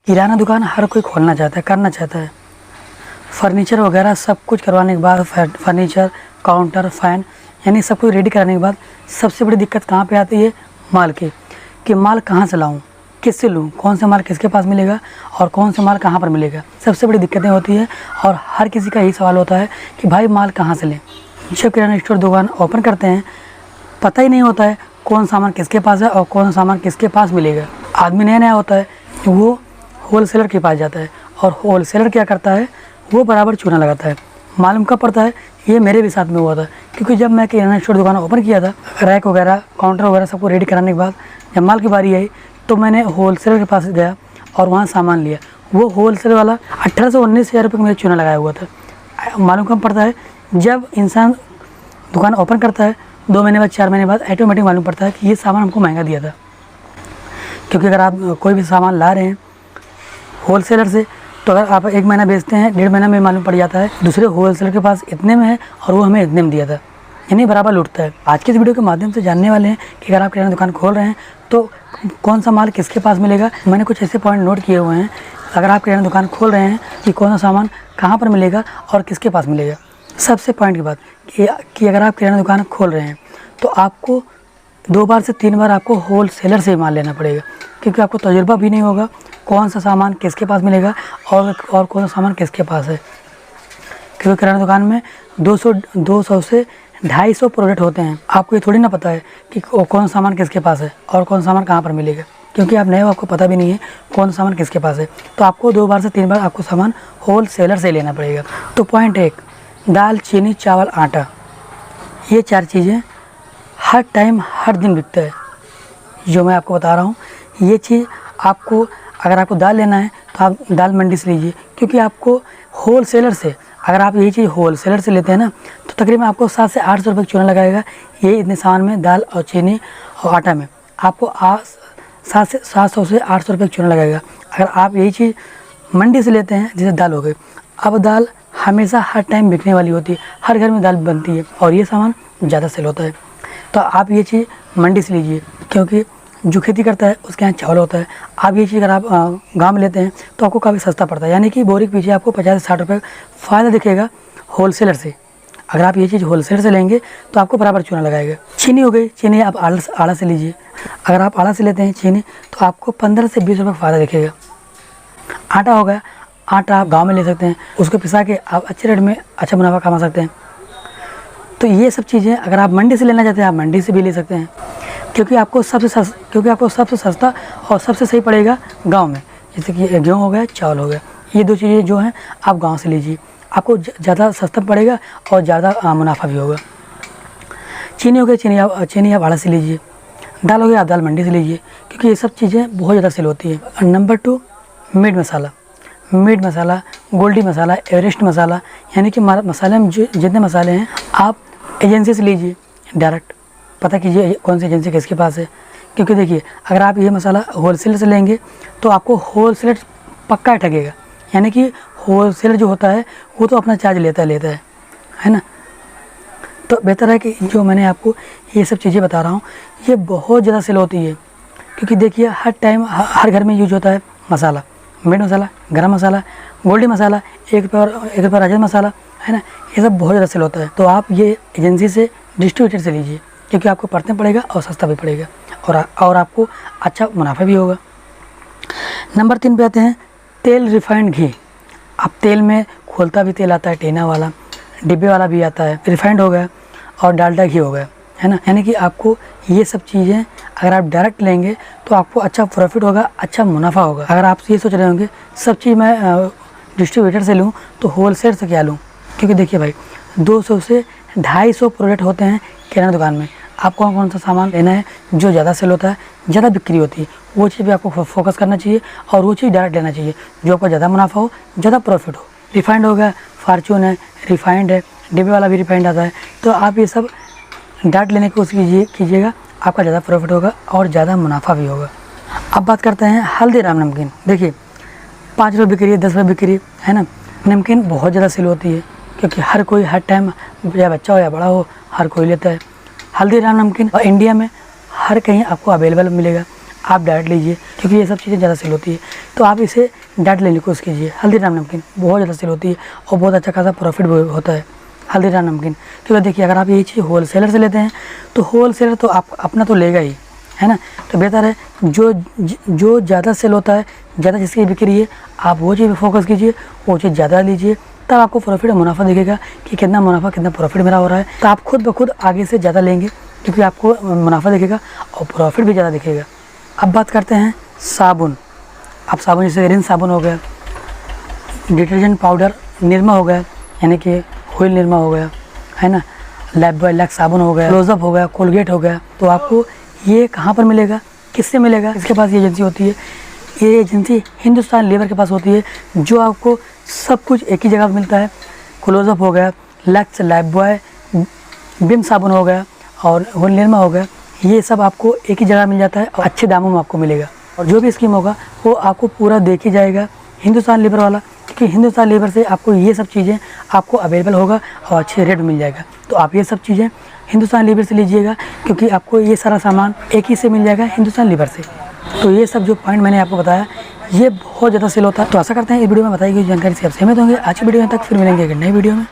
किराना दुकान हर कोई खोलना चाहता है, करना चाहता है। फर्नीचर वगैरह सब कुछ करवाने के बाद, फर्नीचर, काउंटर, फ़ैन यानी सब कुछ रेडी कराने के बाद सबसे बड़ी दिक्कत कहाँ पे आती है? माल की, कि माल कहाँ से लाऊं, किससे लूँ, कौन सा माल किसके पास मिलेगा और कौन सा माल कहाँ पर मिलेगा, सबसे बड़ी दिक्कतें होती है। और हर किसी का यही सवाल होता है कि भाई माल कहाँ से लें। जब किराना स्टोर दुकान ओपन करते हैं पता ही नहीं होता है कौन सामान किसके पास है और कौन सामान किसके पास मिलेगा। आदमी नया नया होता है, वो होलसेलर के पास जाता है और होलसेलर क्या करता है, वो बराबर चूना लगाता है। मालूम कब पड़ता है? ये मेरे भी साथ में हुआ था, क्योंकि जब मैं किराना स्टोर दुकान ओपन किया था, रैक वगैरह, काउंटर वगैरह सबको रेडी कराने के बाद जब माल की बारी आई तो मैंने होलसेलर के पास गया और वहाँ सामान लिया। वो होलसेलर वाला 18 से 19 हज़ार रुपये का मेरा चूना लगाया हुआ था। मालूम कब पड़ता है? जब इंसान दुकान ओपन करता है 2 महीने बाद, 4 महीने बाद ऑटोमेटिक मालूम पड़ता है कि ये सामान हमको महंगा दिया था। क्योंकि अगर आप कोई भी सामान ला रहे हैं होलसेलर से, तो अगर आप 1 महीना बेचते हैं, 1.5 महीना में मालूम पड़ जाता है दूसरे होलसेलर के पास इतने में है और वो हमें इतने में दिया था, यानी बराबर लूटता है। आज के इस वीडियो के माध्यम से जानने वाले हैं कि अगर आप किराना दुकान खोल रहे हैं तो कौन सा माल किसके पास मिलेगा। मैंने कुछ ऐसे पॉइंट नोट किए हुए हैं, अगर आप किराना दुकान खोल रहे हैं कि कौन सा सामान कहाँ पर मिलेगा और किसके पास मिलेगा। सबसे पॉइंट की बात कि अगर आप किराना दुकान खोल रहे हैं तो आपको 2 बार से 3 बार आपको होलसेलर से माल लेना पड़ेगा, क्योंकि आपको तजुर्बा भी नहीं होगा कौन सा सामान किसके पास मिलेगा और कौन सा सामान किसके पास है। क्योंकि किराना दुकान में 200 से 250 प्रोडक्ट होते हैं। आपको ये थोड़ी ना पता है कि कौन सा सामान किसके पास है और कौन सा सामान कहाँ पर मिलेगा, क्योंकि आप नए हो, आपको पता भी नहीं है कौन सा सामान किसके पास है। तो आपको 2 बार से 3 बार आपको सामान होलसेलर से लेना पड़ेगा। तो पॉइंट 1, दाल, चीनी, चावल, आटा, ये 4 चीज़ें हर टाइम हर दिन बिकता है। जो मैं आपको बता रहा हूँ ये चीज़ आपको, अगर आपको दाल लेना है तो आप दाल मंडी से लीजिए, क्योंकि आपको होलसेलर से, अगर आप यही चीज़ होलसेलर से लेते हैं ना तो तकरीबन आपको 700 से 800 रुपये चूना लगाएगा। ये इतने सामान में, दाल और चीनी और आटा में आपको 700 से 800 रुपये चूना लगेगा। अगर आप यही चीज़ मंडी से लेते हैं, जैसे दाल हो गई, अब दाल हमेशा हर टाइम बिकने वाली होती है, हर घर में दाल बनती है और ये सामान ज़्यादा सेल होता है। तो आप ये चीज़ मंडी से लीजिए, क्योंकि जो खेती करता है उसके यहाँ चावल होता है। आप ये चीज़ अगर आप गाँव में लेते हैं तो आपको काफ़ी सस्ता पड़ता है, यानी कि बोरी के पीछे आपको 50 से 60 रुपये फ़ायदा दिखेगा होलसेलर से। अगर आप ये चीज़ होलसेलर से लेंगे तो आपको बराबर चूना लगाएगा। चीनी हो गई, चीनी आप आड़ा से लीजिए। अगर आप आड़ा से लेते हैं चीनी तो आपको 15 से 20 रुपये का फ़ायदा दिखेगा। आटा हो गया, आटा आप गाँव में ले सकते हैं, उसको पिसा के आप अच्छे रेट में अच्छा मुनाफा कमा सकते हैं। तो ये सब चीज़ें अगर आप मंडी से लेना चाहते हैं आप मंडी से भी ले सकते हैं, क्योंकि आपको सबसे सस्ता और सबसे सही पड़ेगा गांव में। जैसे कि गेहूँ हो गया, चावल हो गया, ये 2 चीज़ें जो हैं आप गांव से लीजिए, आपको ज़्यादा सस्ता पड़ेगा और ज़्यादा मुनाफा भी होगा। चीनी हो गई, चीनी आप आड़ा से लीजिए। दाल हो गया, आप दाल मंडी से लीजिए, क्योंकि ये सब चीज़ें बहुत ज़्यादा सेल होती है। नंबर 2, मीट मसाला, गोल्डी मसाला, एवरेस्ट मसाला, यानी कि मसाले में जितने मसाले हैं आप एजेंसी से लीजिए। डायरेक्ट पता कीजिए कौन सी एजेंसी किसके पास है, क्योंकि देखिए अगर आप ये मसाला होलसेलर से लेंगे तो आपको होलसेलर पक्का ठगेगा, यानी कि होलसेलर जो होता है वो तो अपना चार्ज लेता है ना। तो बेहतर है कि जो मैंने आपको ये सब चीज़ें बता रहा हूँ ये बहुत ज़्यादा सेल होती है, क्योंकि देखिए हर टाइम हर घर में यूज होता है मसाला। मीट मसाला, गरम मसाला, गोल्डी मसाला, 1 रुपये राजन मसाला, है ना, ये सब बहुत ज़्यादा सेल होता है। तो आप ये एजेंसी से, डिस्ट्रीब्यूटर से लीजिए, क्योंकि आपको पड़ते पड़ेगा और सस्ता भी पड़ेगा और आपको अच्छा मुनाफा भी होगा। नंबर 3 पे आते हैं तेल, रिफाइंड घी। अब तेल में खोलता भी तेल आता है, टेना वाला, डिब्बे वाला भी आता है, रिफाइंड हो गया और डालडा घी हो गया, है ना। यानी कि आपको ये सब चीज़ें अगर आप डायरेक्ट लेंगे तो आपको अच्छा प्रॉफिट होगा, अच्छा मुनाफा होगा। अगर आप ये सोच रहे होंगे सब चीज़ मैं डिस्ट्रीब्यूटर से लूँ तो होलसेलर से क्या लूँ, क्योंकि देखिए भाई 200 से 250 प्रोडक्ट होते हैं किराना दुकान में। आपको कौन सा सामान लेना है जो ज़्यादा सेल होता है, ज़्यादा बिक्री होती है, वो चीज़ पे आपको फोकस करना चाहिए और वो चीज़ डायरेक्ट लेना चाहिए जो आपका ज़्यादा मुनाफा हो, ज़्यादा प्रॉफिट हो। रिफाइंड हो गया, फार्चून है, रिफाइंड है, डिब्बे वाला भी रिफाइंड आता है। तो आप ये सब डायरेक्ट लेने की कोशिश कीजिएगा, आपका ज़्यादा प्रॉफिट होगा और ज़्यादा मुनाफा भी होगा। अब बात करते हैं हल्दीराम नमकीन। देखिए 5 रुपये बिक्री है, 10 रुपये बिक्री है ना। नमकीन बहुत ज़्यादा सेल होती है, क्योंकि हर कोई हर टाइम, या बच्चा हो या बड़ा हो, हर कोई लेता है हल्दीराम नमकीन। और इंडिया में हर कहीं आपको अवेलेबल मिलेगा। आप डायरेक्ट लीजिए, क्योंकि ये सब चीज़ें ज़्यादा सेल होती है। तो आप इसे डायरेक्ट लेने की कोशिश कीजिए। हल्दीराम नमकीन बहुत ज़्यादा सेल होती है और बहुत अच्छा खासा प्रॉफिट भी होता है हल्दीराम नमकीन। क्योंकि देखिए, अगर आप ये चीज़ होलसेलर से लेते हैं तो होलसेलर तो आप अपना तो लेगा ही, है ना। तो बेहतर है जो ज़्यादा सेल होता है, ज़्यादा जिसकी बिक्री है, आप वो चीज़ पे फोकस कीजिए, वो चीज़ ज़्यादा लीजिए, तब आपको प्रॉफिट और मुनाफा दिखेगा कि कितना मुनाफा कितना प्रॉफिट मेरा हो रहा है। तो आप खुद ब खुद आगे से ज़्यादा लेंगे, क्योंकि आपको मुनाफा दिखेगा और प्रॉफिट भी ज़्यादा दिखेगा। अब बात करते हैं साबुन। अब साबुन जैसे रिन साबुन हो गया, डिटर्जेंट पाउडर निरमा हो गया, यानी कि व्हील निरमा हो गया, है ना, लाइफबॉय लक्स साबुन हो गया, क्लोजअप हो गया, कोलगेट हो गया। तो आपको ये कहाँ पर मिलेगा, किससे मिलेगा? इसके पास ये एजेंसी होती है। ये एजेंसी हिंदुस्तान लीवर के पास होती है, जो आपको सब कुछ एक ही जगह पर मिलता है। क्लोजअप हो गया, लक्स, लाइफबॉय, विम साबुन हो गया और व्हील निरमा हो गया, ये सब आपको एक ही जगह मिल जाता है और अच्छे दामों में आपको मिलेगा। और जो भी स्कीम होगा वो आपको पूरा देखी जाएगा हिंदुस्तान लीवर वाला, क्योंकि हिंदुस्तान लीवर से आपको ये सब चीज़ें आपको अवेलेबल होगा और अच्छे रेट में मिल जाएगा। तो आप ये सब चीज़ें हिंदुस्तान लीवर से लीजिएगा, क्योंकि आपको ये सारा सामान एक ही से मिल जाएगा, हिंदुस्तान लीवर से। तो ये सब जो पॉइंट मैंने आपको बताया, ये बहुत ज़्यादा सेल होता है। तो आशा करते हैं इस वीडियो में बताई गई जानकारी से आप सहमत होंगे। आज की वीडियो में तक फिर मिलेंगे एक नई वीडियो में।